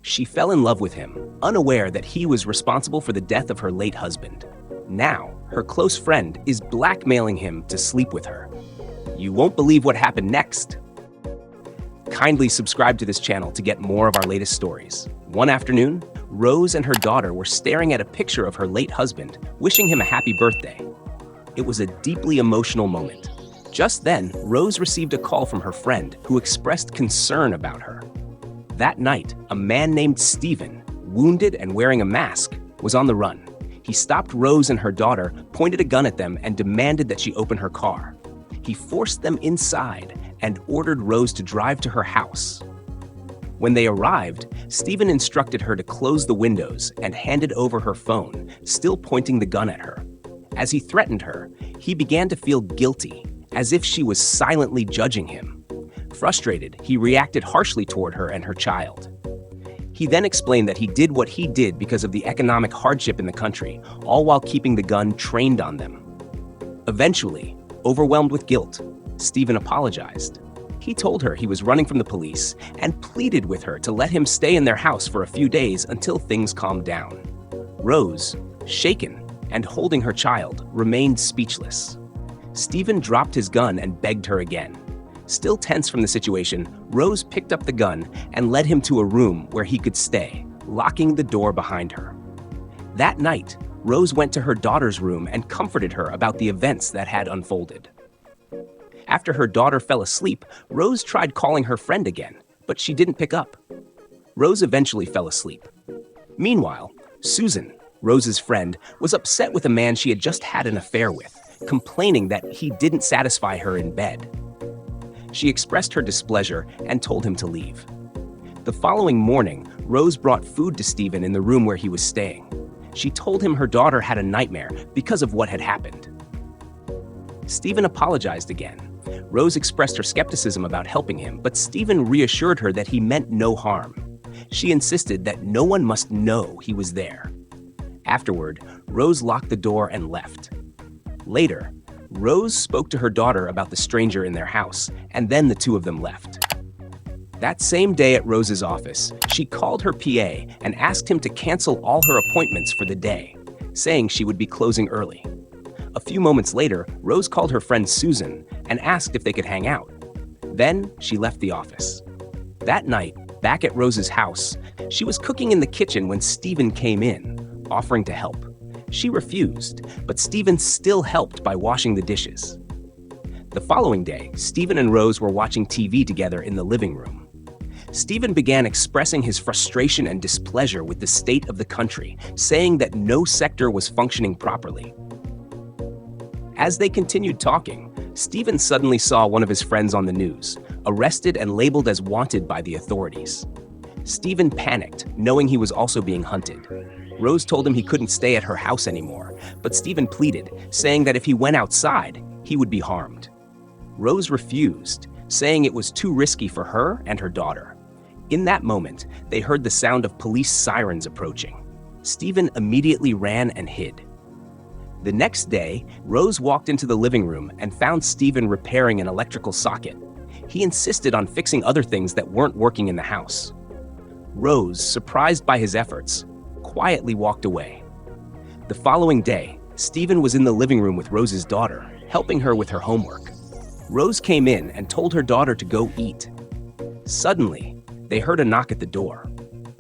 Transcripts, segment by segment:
She fell in love with him, unaware that he was responsible for the death of her late husband. Now, her close friend is blackmailing him to sleep with her. You won't believe what happened next. Kindly subscribe to this channel to get more of our latest stories. One afternoon, Rose and her daughter were staring at a picture of her late husband, wishing him a happy birthday. It was a deeply emotional moment. Just then, Rose received a call from her friend who expressed concern about her. That night, a man named Stephen, wounded and wearing a mask, was on the run. He stopped Rose and her daughter, pointed a gun at them, and demanded that she open her car. He forced them inside and ordered Rose to drive to her house. When they arrived, Stephen instructed her to close the windows and handed over her phone, still pointing the gun at her. As he threatened her, he began to feel guilty, as if she was silently judging him. Frustrated, he reacted harshly toward her and her child. He then explained that he did what he did because of the economic hardship in the country, all while keeping the gun trained on them. Eventually, overwhelmed with guilt, Stephen apologized. He told her he was running from the police and pleaded with her to let him stay in their house for a few days until things calmed down. Rose, shaken and holding her child, remained speechless. Stephen dropped his gun and begged her again. Still tense from the situation, Rose picked up the gun and led him to a room where he could stay, locking the door behind her. That night, Rose went to her daughter's room and comforted her about the events that had unfolded. After her daughter fell asleep, Rose tried calling her friend again, but she didn't pick up. Rose eventually fell asleep. Meanwhile, Susan, Rose's friend, was upset with a man she had just had an affair with, complaining that he didn't satisfy her in bed. She expressed her displeasure and told him to leave. The following morning, Rose brought food to Stephen in the room where he was staying. She told him her daughter had a nightmare because of what had happened. Stephen apologized again. Rose expressed her skepticism about helping him, but Stephen reassured her that he meant no harm. She insisted that no one must know he was there. Afterward, Rose locked the door and left. Later, Rose spoke to her daughter about the stranger in their house, and then the two of them left. That same day at Rose's office, she called her PA and asked him to cancel all her appointments for the day, saying she would be closing early. A few moments later, Rose called her friend Susan and asked if they could hang out. Then she left the office. That night, back at Rose's house, she was cooking in the kitchen when Stephen came in, offering to help. She refused, but Stephen still helped by washing the dishes. The following day, Stephen and Rose were watching TV together in the living room. Stephen began expressing his frustration and displeasure with the state of the country, saying that no sector was functioning properly. As they continued talking, Stephen suddenly saw one of his friends on the news, arrested and labeled as wanted by the authorities. Stephen panicked, knowing he was also being hunted. Rose told him he couldn't stay at her house anymore, but Stephen pleaded, saying that if he went outside, he would be harmed. Rose refused, saying it was too risky for her and her daughter. In that moment, they heard the sound of police sirens approaching. Stephen immediately ran and hid. The next day, Rose walked into the living room and found Stephen repairing an electrical socket. He insisted on fixing other things that weren't working in the house. Rose, surprised by his efforts, quietly walked away. The following day, Stephen was in the living room with Rose's daughter, helping her with her homework. Rose came in and told her daughter to go eat. Suddenly, they heard a knock at the door.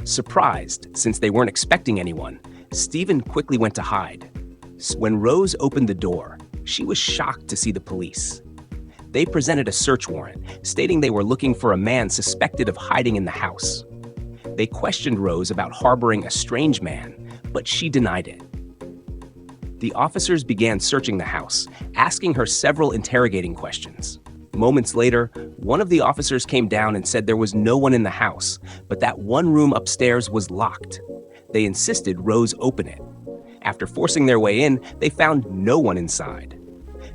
Surprised, since they weren't expecting anyone, Stephen quickly went to hide. When Rose opened the door, she was shocked to see the police. They presented a search warrant, stating they were looking for a man suspected of hiding in the house. They questioned Rose about harboring a strange man, but she denied it. The officers began searching the house, asking her several interrogating questions. Moments later, one of the officers came down and said there was no one in the house, but that one room upstairs was locked. They insisted Rose open it. After forcing their way in, they found no one inside.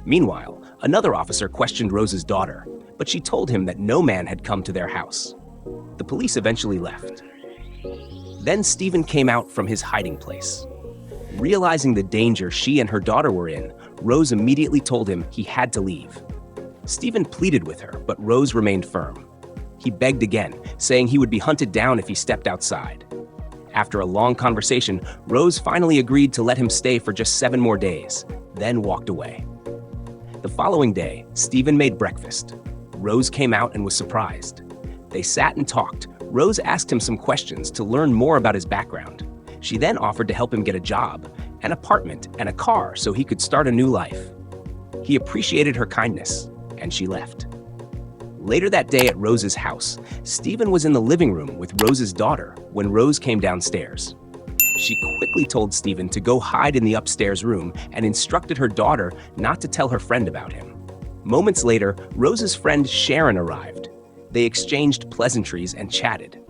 Meanwhile, another officer questioned Rose's daughter, but she told him that no man had come to their house. The police eventually left. Then Stephen came out from his hiding place. Realizing the danger she and her daughter were in, Rose immediately told him he had to leave. Stephen pleaded with her, but Rose remained firm. He begged again, saying he would be hunted down if he stepped outside. After a long conversation, Rose finally agreed to let him stay for just 7 more days, then walked away. The following day, Stephen made breakfast. Rose came out and was surprised. They sat and talked. Rose asked him some questions to learn more about his background. She then offered to help him get a job, an apartment, and a car so he could start a new life. He appreciated her kindness, and she left. Later that day at Rose's house, Stephen was in the living room with Rose's daughter when Rose came downstairs. She quickly told Stephen to go hide in the upstairs room and instructed her daughter not to tell her friend about him. Moments later, Rose's friend Sharon arrived. They exchanged pleasantries and chatted.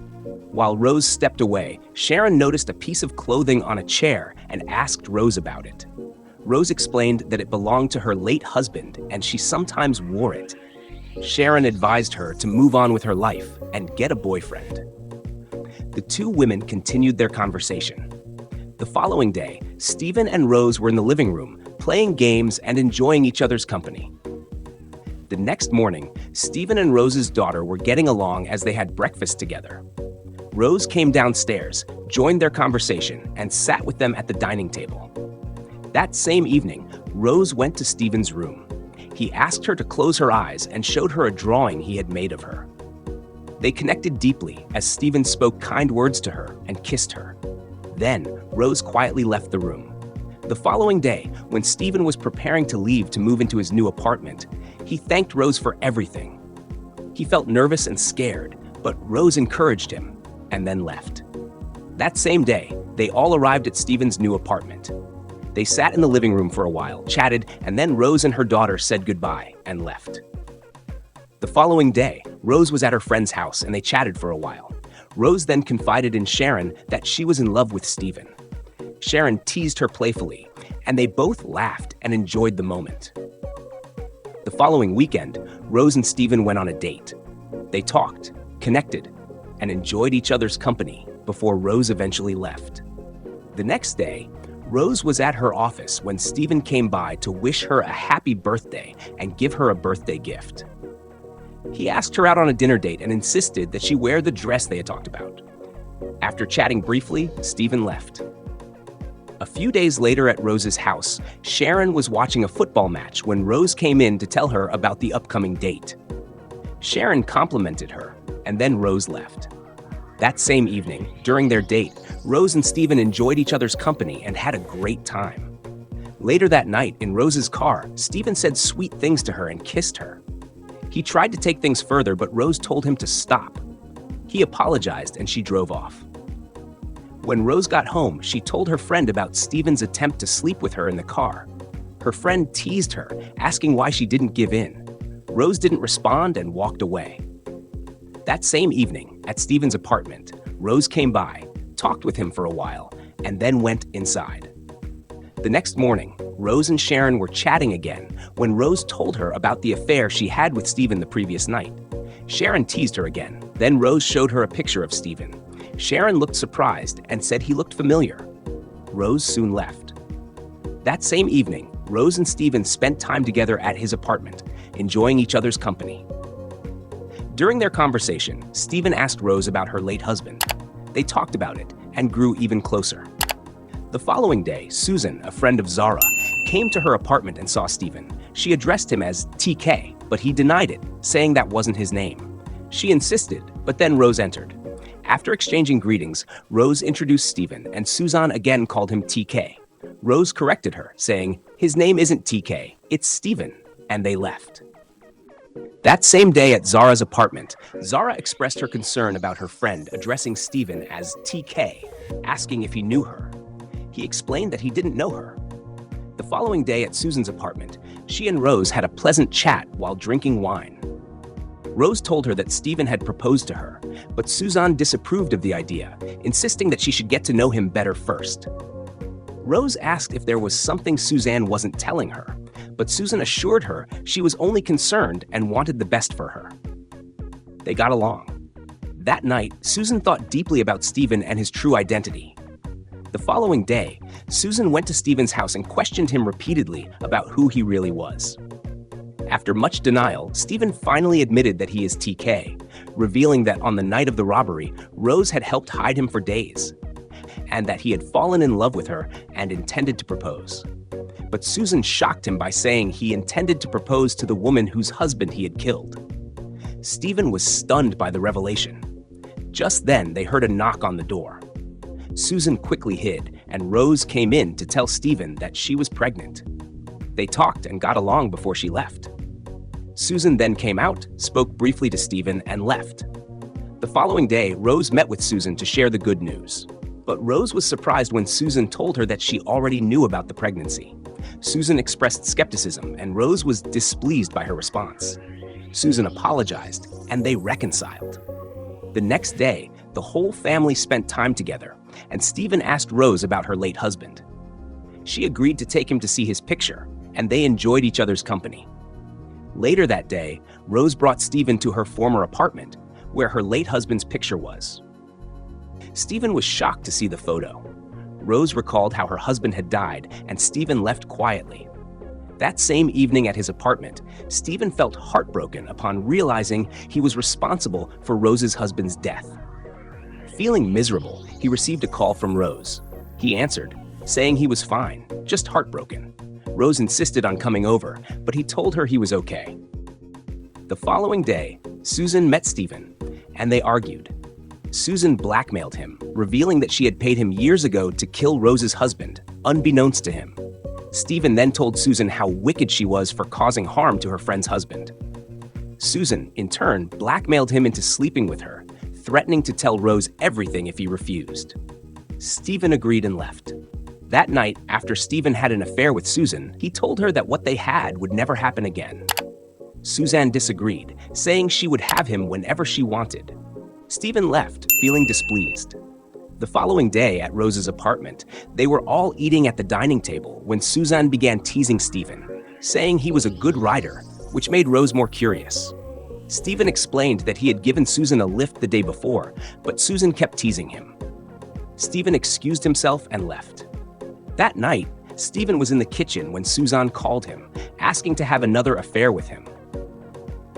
While Rose stepped away, Sharon noticed a piece of clothing on a chair and asked Rose about it. Rose explained that it belonged to her late husband and she sometimes wore it. Sharon advised her to move on with her life and get a boyfriend. The two women continued their conversation. The following day, Stephen and Rose were in the living room, playing games and enjoying each other's company. The next morning, Stephen and Rose's daughter were getting along as they had breakfast together. Rose came downstairs, joined their conversation, and sat with them at the dining table. That same evening, Rose went to Stephen's room. He asked her to close her eyes and showed her a drawing he had made of her. They connected deeply as Stephen spoke kind words to her and kissed her. Then, Rose quietly left the room. The following day, when Stephen was preparing to leave to move into his new apartment, he thanked Rose for everything. He felt nervous and scared, but Rose encouraged him and then left. That same day, they all arrived at Stephen's new apartment. They sat in the living room for a while, chatted, and then Rose and her daughter said goodbye and left. The following day, Rose was at her friend's house and they chatted for a while. Rose then confided in Sharon that she was in love with Stephen. Sharon teased her playfully, and they both laughed and enjoyed the moment. The following weekend, Rose and Stephen went on a date. They talked, connected, and enjoyed each other's company before Rose eventually left. The next day, Rose was at her office when Stephen came by to wish her a happy birthday and give her a birthday gift. He asked her out on a dinner date and insisted that she wear the dress they had talked about. After chatting briefly, Stephen left. A few days later at Rose's house, Sharon was watching a football match when Rose came in to tell her about the upcoming date. Sharon complimented her, and then Rose left. That same evening, during their date, Rose and Stephen enjoyed each other's company and had a great time. Later that night, in Rose's car, Stephen said sweet things to her and kissed her. He tried to take things further, but Rose told him to stop. He apologized and she drove off. When Rose got home, she told her friend about Stephen's attempt to sleep with her in the car. Her friend teased her, asking why she didn't give in. Rose didn't respond and walked away. That same evening, at Stephen's apartment, Rose came by, talked with him for a while, and then went inside. The next morning, Rose and Sharon were chatting again when Rose told her about the affair she had with Stephen the previous night. Sharon teased her again. Then Rose showed her a picture of Stephen. Sharon looked surprised and said he looked familiar. Rose soon left. That same evening, Rose and Stephen spent time together at his apartment, enjoying each other's company. During their conversation, Stephen asked Rose about her late husband. They talked about it and grew even closer. The following day, Susan, a friend of Zara, came to her apartment and saw Stephen. She addressed him as TK, but he denied it, saying that wasn't his name. She insisted, but then Rose entered. After exchanging greetings, Rose introduced Stephen, and Susan again called him TK. Rose corrected her, saying, "His name isn't TK, it's Stephen," and they left. That same day at Zara's apartment, Zara expressed her concern about her friend addressing Stephen as TK, asking if he knew her. He explained that he didn't know her. The following day at Susan's apartment, she and Rose had a pleasant chat while drinking wine. Rose told her that Stephen had proposed to her, but Susan disapproved of the idea, insisting that she should get to know him better first. Rose asked if there was something Suzanne wasn't telling her, but Susan assured her she was only concerned and wanted the best for her. They got along. That night, Susan thought deeply about Stephen and his true identity. The following day, Susan went to Stephen's house and questioned him repeatedly about who he really was. After much denial, Stephen finally admitted that he is TK. revealing that on the night of the robbery, Rose had helped hide him for days, and that he had fallen in love with her and intended to propose. But Susan shocked him by saying he intended to propose to the woman whose husband he had killed. Stephen was stunned by the revelation. Just then, they heard a knock on the door. Susan quickly hid, and Rose came in to tell Stephen that she was pregnant. They talked and got along before she left. Susan then came out, spoke briefly to Stephen, and left. The following day, Rose met with Susan to share the good news. But Rose was surprised when Susan told her that she already knew about the pregnancy. Susan expressed skepticism, and Rose was displeased by her response. Susan apologized, and they reconciled. The next day, the whole family spent time together, and Stephen asked Rose about her late husband. She agreed to take him to see his picture, and they enjoyed each other's company. Later that day, Rose brought Stephen to her former apartment, where her late husband's picture was. Stephen was shocked to see the photo. Rose recalled how her husband had died, and Stephen left quietly. That same evening at his apartment, Stephen felt heartbroken upon realizing he was responsible for Rose's husband's death. Feeling miserable, he received a call from Rose. He answered, saying he was fine, just heartbroken. Rose insisted on coming over, but he told her he was okay. The following day, Susan met Stephen, and they argued. Susan blackmailed him, revealing that she had paid him years ago to kill Rose's husband, unbeknownst to him. Stephen then told Susan how wicked she was for causing harm to her friend's husband. Susan, in turn, blackmailed him into sleeping with her, threatening to tell Rose everything if he refused. Stephen agreed and left. That night, after Stephen had an affair with Susan, he told her that what they had would never happen again. Suzanne disagreed, saying she would have him whenever she wanted. Stephen left, feeling displeased. The following day at Rose's apartment, they were all eating at the dining table when Suzanne began teasing Stephen, saying he was a good writer, which made Rose more curious. Stephen explained that he had given Susan a lift the day before, but Susan kept teasing him. Stephen excused himself and left. That night, Stephen was in the kitchen when Suzanne called him, asking to have another affair with him.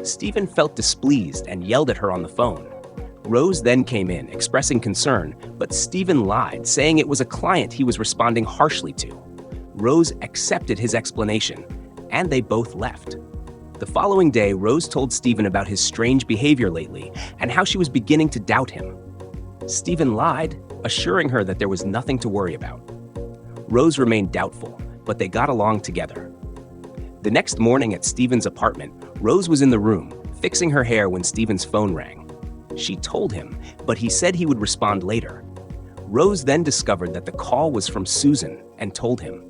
Stephen felt displeased and yelled at her on the phone. Rose then came in, expressing concern, but Stephen lied, saying it was a client he was responding harshly to. Rose accepted his explanation, and they both left. The following day, Rose told Stephen about his strange behavior lately and how she was beginning to doubt him. Stephen lied, assuring her that there was nothing to worry about. Rose remained doubtful, but they got along together. The next morning at Stephen's apartment, Rose was in the room, fixing her hair when Stephen's phone rang. She told him, but he said he would respond later. Rose then discovered that the call was from Susan and told him.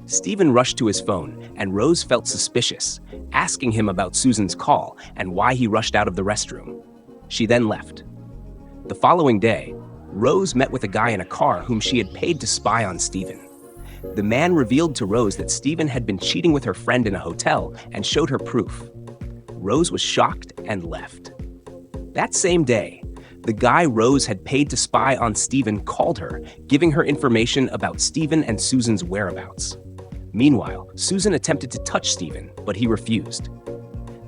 Stephen rushed to his phone, and Rose felt suspicious, asking him about Susan's call and why he rushed out of the restroom. She then left. The following day, Rose met with a guy in a car whom she had paid to spy on Stephen. The man revealed to Rose that Stephen had been cheating with her friend in a hotel and showed her proof. Rose was shocked and left. That same day, the guy Rose had paid to spy on Stephen called her, giving her information about Stephen and Susan's whereabouts. Meanwhile, Susan attempted to touch Stephen, but he refused.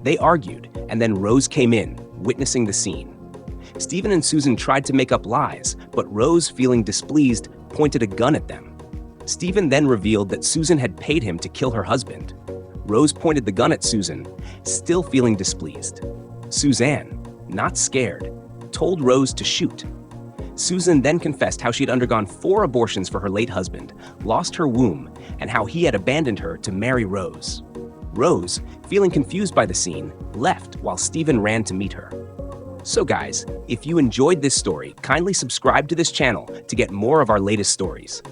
They argued, and then Rose came in, witnessing the scene. Stephen and Susan tried to make up lies, but Rose, feeling displeased, pointed a gun at them. Stephen then revealed that Susan had paid him to kill her husband. Rose pointed the gun at Susan, still feeling displeased. Suzanne, not scared, told Rose to shoot. Susan then confessed how she had undergone 4 abortions for her late husband, lost her womb, and how he had abandoned her to marry Rose. Rose, feeling confused by the scene, left while Stephen ran to meet her. So guys, if you enjoyed this story, kindly subscribe to this channel to get more of our latest stories.